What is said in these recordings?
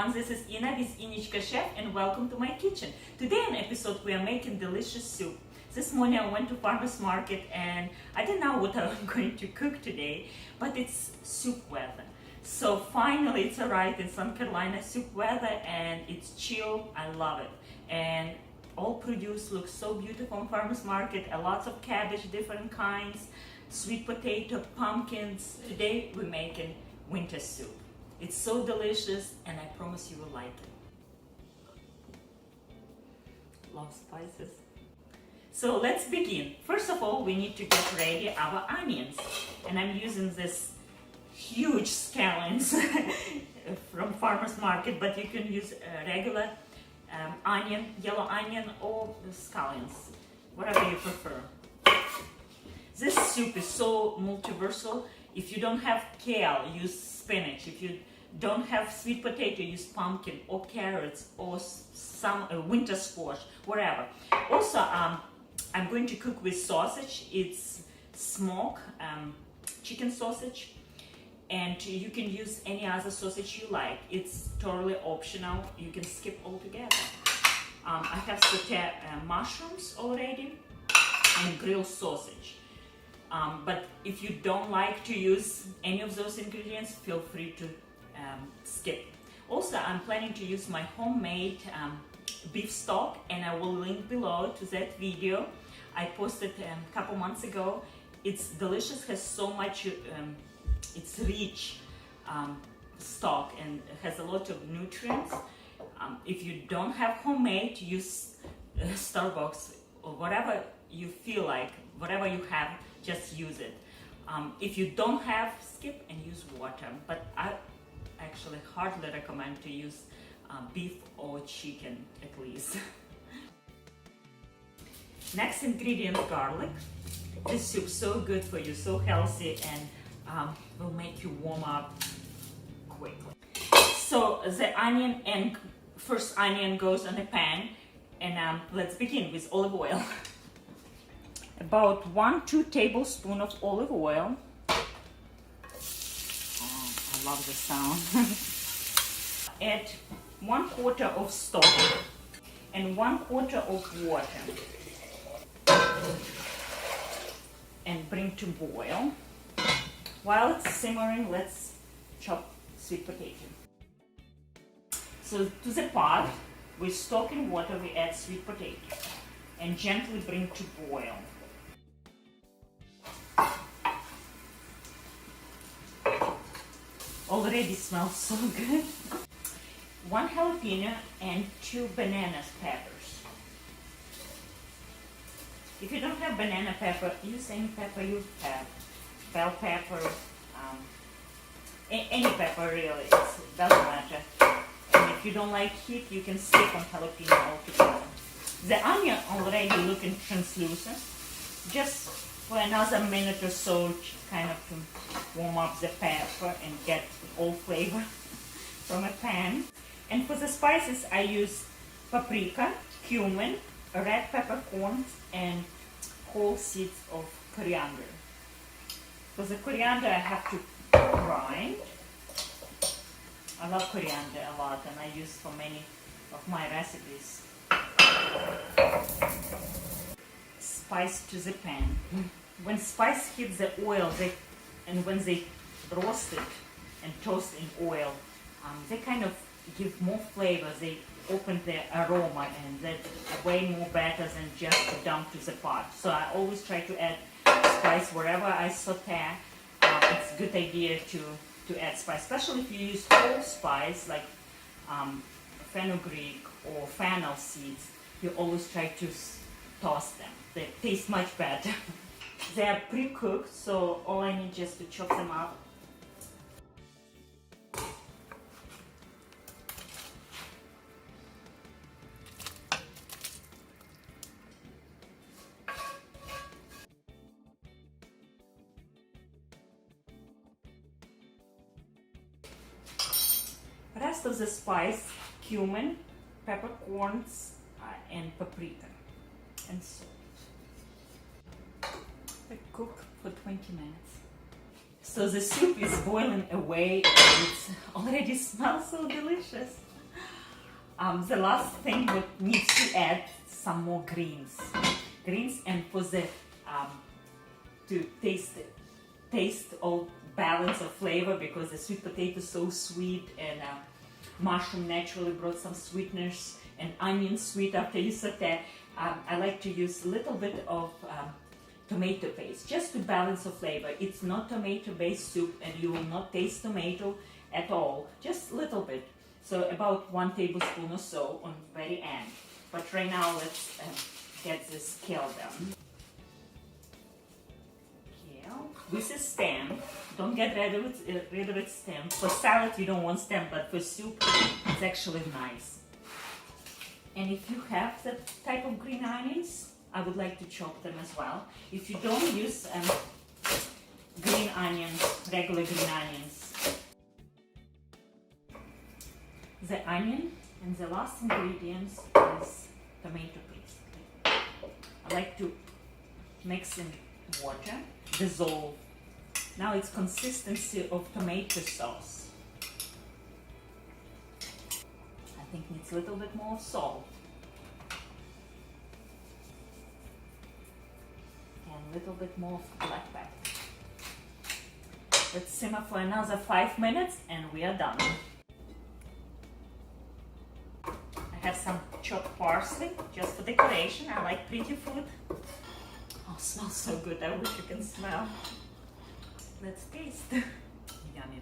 everyone, this is Ina with Innichkachef and welcome to my kitchen. Today in episode we are making delicious soup. This morning I went to farmer's market and I didn't know what I'm going to cook today, but it's soup weather. So finally it's arrived in South Carolina, soup weather, and it's chill. I love it. And all produce looks so beautiful on farmer's market. Lots of cabbage, different kinds, sweet potato, pumpkins. Today we're making winter soup. It's so delicious and I promise you will like it. Love spices. So let's begin. First of all, we need to get ready our onions. And I'm using this huge scallions from farmer's market, but you can use regular onion, yellow onion, or the scallions, whatever you prefer. This soup is so multiversal. If you don't have kale, use spinach. If you don't have sweet potato, use pumpkin or carrots or some winter squash, whatever. Also, I'm going to cook with sausage. It's smoked chicken sausage, and you can use any other sausage you like. It's totally optional. You can skip altogether. I have sauteed mushrooms already and grilled sausage. But if you don't like to use any of those ingredients, feel free to skip. Also, I'm planning to use my homemade beef stock, and I will link below to that video I posted a couple months ago. It's delicious, has so much, it's rich stock and has a lot of nutrients. If you don't have homemade, use Starbucks or whatever you feel like, whatever you have, just use it. If you don't have, skip and use water. But I actually hardly recommend to use beef or chicken at least. Next ingredient, garlic. This soup is so good for you, so healthy, and will make you warm up quickly. So the onion, and first onion goes on a pan, and let's begin with olive oil. About 1-2 tablespoons of olive oil. Oh, I love the sound. Add 1/4 of stock and 1/4 of water, and bring to boil. While it's simmering, let's chop sweet potato. So to the pot, with stock and water, we add sweet potato and gently bring to boil. Already smells so good. 1 jalapeno and 2 banana peppers. If you don't have banana pepper, use any pepper you have. Bell pepper, any pepper really, it doesn't matter. And if you don't like heat, you can skip on jalapeno altogether. The onion already looking translucent. Just for another minute or so, kind of to warm up the pepper and get all flavor from a pan. And for the spices, I use paprika, cumin, red peppercorns, and whole seeds of coriander. For the coriander, I have to grind. I love coriander a lot, and I use for many of my recipes. Spice to the pan. When spice hits the oil, and when they roast it and toast in oil, they kind of give more flavor. They open the aroma, and that's way more better than just to dump to the pot. So I always try to add spice wherever I saute. It's a good idea to add spice, especially if you use whole spice like fenugreek or fennel seeds. You always try to toast them. They taste much better. They are pre-cooked, so all I need just to chop them up. Rest of the spice, cumin, peppercorns, and paprika, and salt. Cook for 20 minutes. So the soup is boiling away and it already smells so delicious. The last thing we need to add some more greens, and for the to taste all balance of flavor, because the sweet potato is so sweet, and mushroom naturally brought some sweetness, and onion sweet after you saute. I like to use a little bit of tomato paste just to balance the flavor. It's not tomato-based soup, and you will not taste tomato at all, just a little bit. So about 1 tablespoon or so on the very end. But right now, let's get this kale done. Kale. This is stem. Don't get rid of its stem. For salad, you don't want stem, but for soup, it's actually nice. And if you have that type of green onions, I would like to chop them as well. If you don't use green onions, regular green onions, the onion, and the last ingredients is tomato paste. I like to mix in water, dissolve. Now it's consistency of tomato sauce. I think needs a little bit more salt. And a little bit more of black pepper. Let's simmer for another 5 minutes and we are done. I have some chopped parsley just for decoration. I like pretty food. Oh, smells so good. I wish you can smell. Let's taste. Yummy.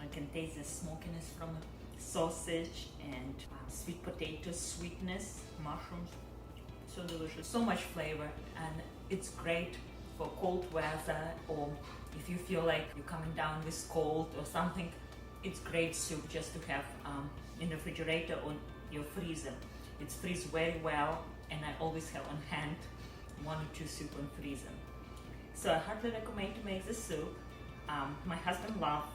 I can taste the smokiness from the sausage and sweet potato sweetness, mushrooms. So delicious. So much flavor, and it's great for cold weather, or if you feel like you're coming down with cold or something. It's great soup just to have in the refrigerator or your freezer. It's freezed very well, and I always have on hand 1 or 2 soup on freezer. So I hardly recommend to make the soup. My husband loves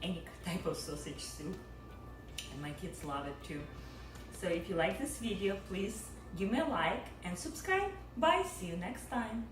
any type of sausage soup, and my kids love it too. So if you like this video, please give me a like and subscribe. Bye, see you next time.